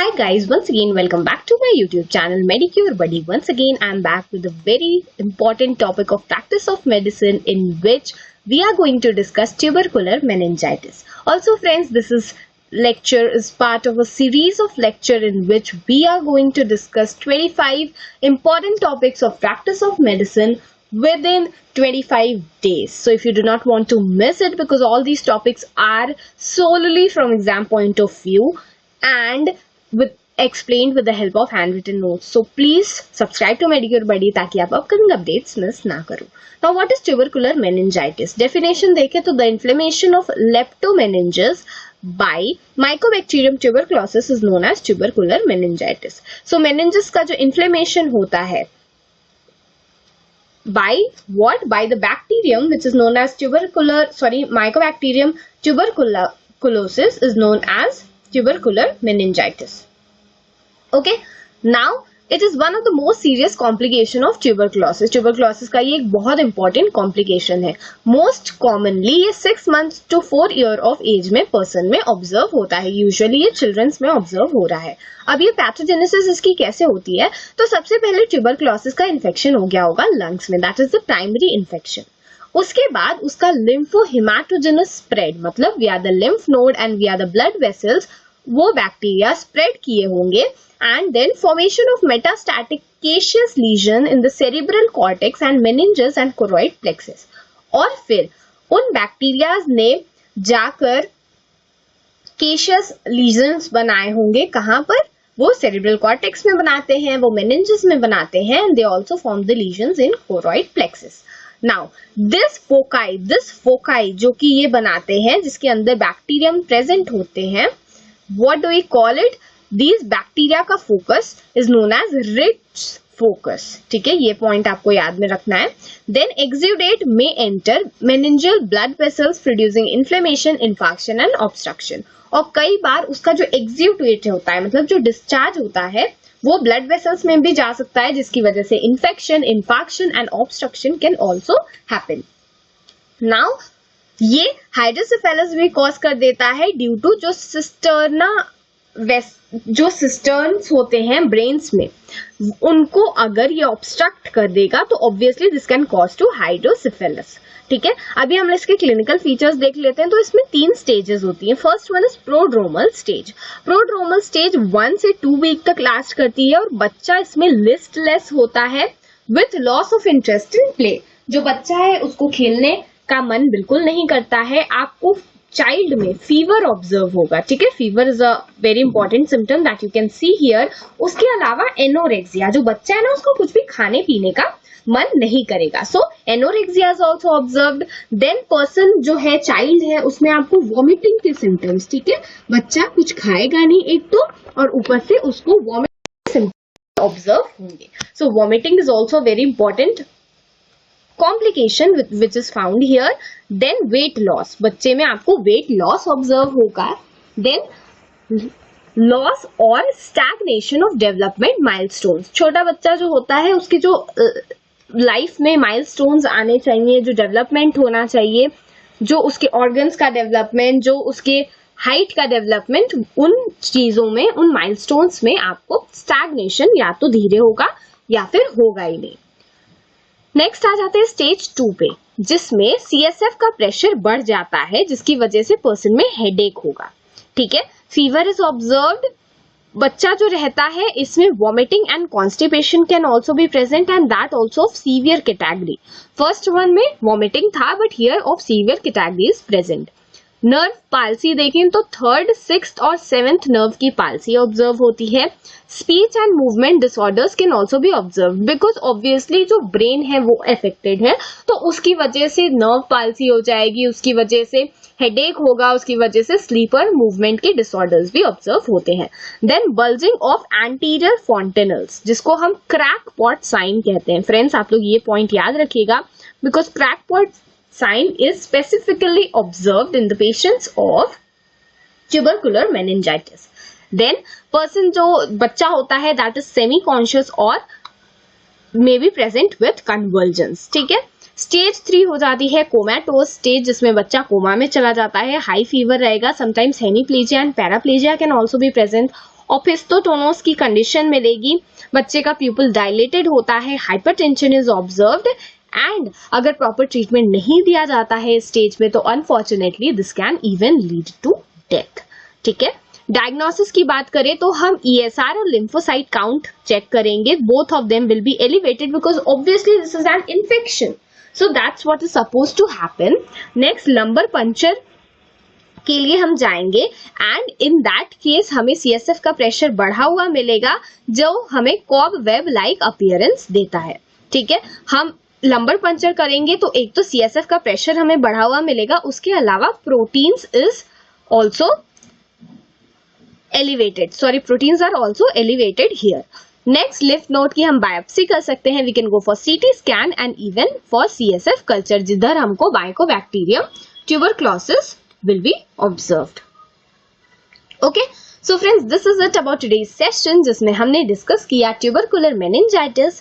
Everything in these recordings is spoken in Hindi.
Hi guys, once again welcome back to my YouTube channel Medicure Buddy. Once again I am back with a very important topic of practice of medicine in which we are going to discuss tubercular meningitis. Also friends, this lecture is part of a series of lecture in which we are going to discuss 25 important topics of practice of medicine within 25 days. So if you do not want to miss it, because all these topics are solely from exam point of view and explained with the help of handwritten notes. So please subscribe to Medicure Buddy ताकि आप upcoming updates miss ना करो. Now what is tubercular meningitis? Definition देखें तो the inflammation of leptomeninges by Mycobacterium tuberculosis is known as tubercular meningitis. So meninges का जो inflammation होता है by what? By the bacterium which is known as Mycobacterium tuberculosis is known as tubercular meningitis. Okay, now it is one of the most serious complication of tuberculosis. Tuberculosis का ये एक बहुत important complication है. Most commonly ये 6 months to 4 year of age में person में observe होता है. Usually ये children's में observe हो रहा है. अब ये पैथोजेनेसिस इसकी कैसे होती है? तो सबसे पहले tuberculosis का infection हो गया होगा lungs में. That is the primary infection. उसके बाद उसका lymphohematogenous spread, मतलब via the lymph node and via the blood vessels वो बैक्टीरिया स्प्रेड किए होंगे and then formation of metastatic caseous lesion in the cerebral cortex and meninges and choroid plexus. और फिर उन बैक्टीरियाज ने जाकर caseous lesions बनाए होंगे कहाँ पर? वो cerebral cortex में बनाते हैं, वो meninges में बनाते हैं and they also form the lesions in choroid plexus. Now this foci जो कि ये बनाते हैं जिसके अंदर बैक्टीरियम प्रेजेंट होते हैं, what do we call it? These bacteria का focus is known as rich focus. ठीक है, ये point आपको याद में रखना है. Then exudate may enter meningeal blood vessels producing inflammation, infarction and obstruction. और कई बार उसका जो exudate होता है, मतलब जो discharge होता है, वो blood vessels में भी जा सकता है जिसकी वजह से infection, infarction and obstruction can also happen. Now ये हाइड्रोसेफेलस भी कॉज कर देता है ड्यू टू जो सिस्टर्न्स होते हैं ब्रेन्स में, उनको अगर ये ऑब्स्ट्रक्ट कर देगा तो obviously this can cause to hydrocephalus. ठीक है, अभी हम इसके क्लिनिकल फीचर्स देख लेते हैं. तो इसमें 3 स्टेजेस होती हैं. First one is prodromal stage. Prodromal stage 1 से 2 वीक तक लास्ट करती है और बच्चा इसमें लिस्टलेस होता है with loss of interest in play. जो बच्चा है उसको खेलने का मन बिल्कुल नहीं करता है. आपको चाइल्ड में फीवर ऑब्जर्व होगा. ठीक है, fever is a very important symptom that you can see here. उसके अलावा एनोरेक्सिया, जो बच्चा है ना उसको कुछ भी खाने पीने का मन नहीं करेगा. So anorexia is also observed. Then person जो है चाइल्ड है उसमें आपको वॉमिटिंग के सिम्टम्स. ठीक है, बच्चा कुछ खाएगा नहीं एक तो, और ऊपर से उसको वॉमिटिंग सिम्टम्स ऑब्जर्व होंगे. So vomiting is also very important complication which is found here. Then weight loss, बच्चे में आपको weight loss ऑब्जर्व होगा. Then loss और stagnation of development milestones. छोटा बच्चा जो होता है उसके जो लाइफ में milestones आने चाहिए, जो डेवलपमेंट होना चाहिए, जो उसके ऑर्गन्स का डेवलपमेंट, जो उसके हाइट का डेवलपमेंट, उन चीजों में, उन माइलस्टोन्स में आपको स्टैग्नेशन या तो धीरे होगा या फिर होगा ही नहीं. नेक्स्ट आ जाते हैं स्टेज 2 पे, जिसमें CSF का प्रेशर बढ़ जाता है जिसकी वजह से पर्सन में हेडेक होगा. ठीक है, फीवर इज ऑब्जर्व्ड. बच्चा जो रहता है इसमें vomiting and constipation can also be present and that also of severe category. First one में वॉमिटिंग था but here of severe category is present. Nerve palsy देखें तो 3rd, 6th और 7th नर्व की पाल्सी ऑब्जर्व होती है. Speech and movement disorders can also B observe because obviously जो ब्रेन है वो अफेक्टेड है, तो उसकी वजह से नर्व पाल्सी हो जाएगी, उसकी वजह से हेडेक होगा, उसकी वजह से स्लीपर मूवमेंट के डिसऑर्डर्स भी ऑब्जर्व होते हैं. Then bulging of anterior fontanelles, जिसको हम क्रैक पॉट साइन कहते हैं. फ्रेंड्स आप लोग ये पॉइंट याद रखिएगा because crack pot sign is specifically observed in the patients of tubercular meningitis. Then person जो बच्चा होता है that is semi conscious और may be present with convulsions. ठीक है, स्टेज 3 हो जाती है कोमाटोज स्टेज, जिसमें बच्चा कोमा में चला जाता है. हाई फीवर रहेगा, sometimes hemiplegia and paraplegia can also be present. Opisthotonos की कंडीशन मिलेगी, बच्चे का प्यूपिल डायलेटेड होता है, हाइपरटेंशन इज ऑब्जर्व्ड एंड अगर प्रॉपर ट्रीटमेंट नहीं दिया जाता है इस स्टेज में तो unfortunately this can even lead to death. ठीक है, डायग्नोसिस की बात करें तो हम ESR और लिम्फोसाइट काउंट चेक करेंगे, both of them will be elevated because obviously this is an infection, so that's what is suppose to happen. Next lumbar puncture के लिए हम जाएंगे एंड इन दैट केस हमें CSF का प्रेशर बढ़ा हुआ मिलेगा जो हमें कॉब वेब लाइक अपीयरेंस देता है। ठीक है, हम लंबर पंचर करेंगे तो एक तो CSF का प्रेशर हमें बढ़ा हुआ मिलेगा, उसके अलावा proteins is also elevated, sorry proteins are also elevated here. Next lymph node की हम बायोप्सी कर सकते हैं, we can go for CT scan and even for CSF culture जिधर हमको mycobacterium tuberculosis will be observed. Okay, so friends, this is it about today's session जिसमें हमने डिस्कस किया ट्यूबरकुलर मेनिंजाइटिस,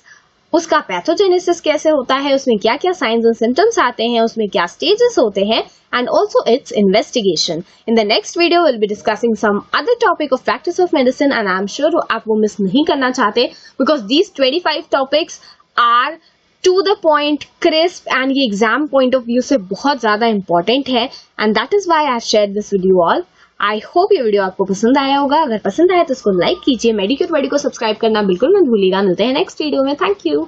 उसका पैथोजेनेसिस कैसे होता है, उसमें क्या क्या साइंस एंड सिम्टम्स आते हैं, उसमें क्या स्टेजेस होते हैं and also its investigation. In the next video will be discussing some other topic of practice of medicine and I am sure आप वो मिस नहीं करना चाहते because these 25 topics are to the point, crisp and ये एग्जाम पॉइंट ऑफ व्यू से बहुत ज्यादा इंपॉर्टेंट है and that is why I share this video all. I hope ये वीडियो आपको पसंद आया होगा, अगर पसंद आया तो इसको लाइक कीजिए, मेडिक्योर बॉडी को सब्सक्राइब करना बिल्कुल मत भूलिएगा। मिलते हैं नेक्स्ट वीडियो में, थैंक यू।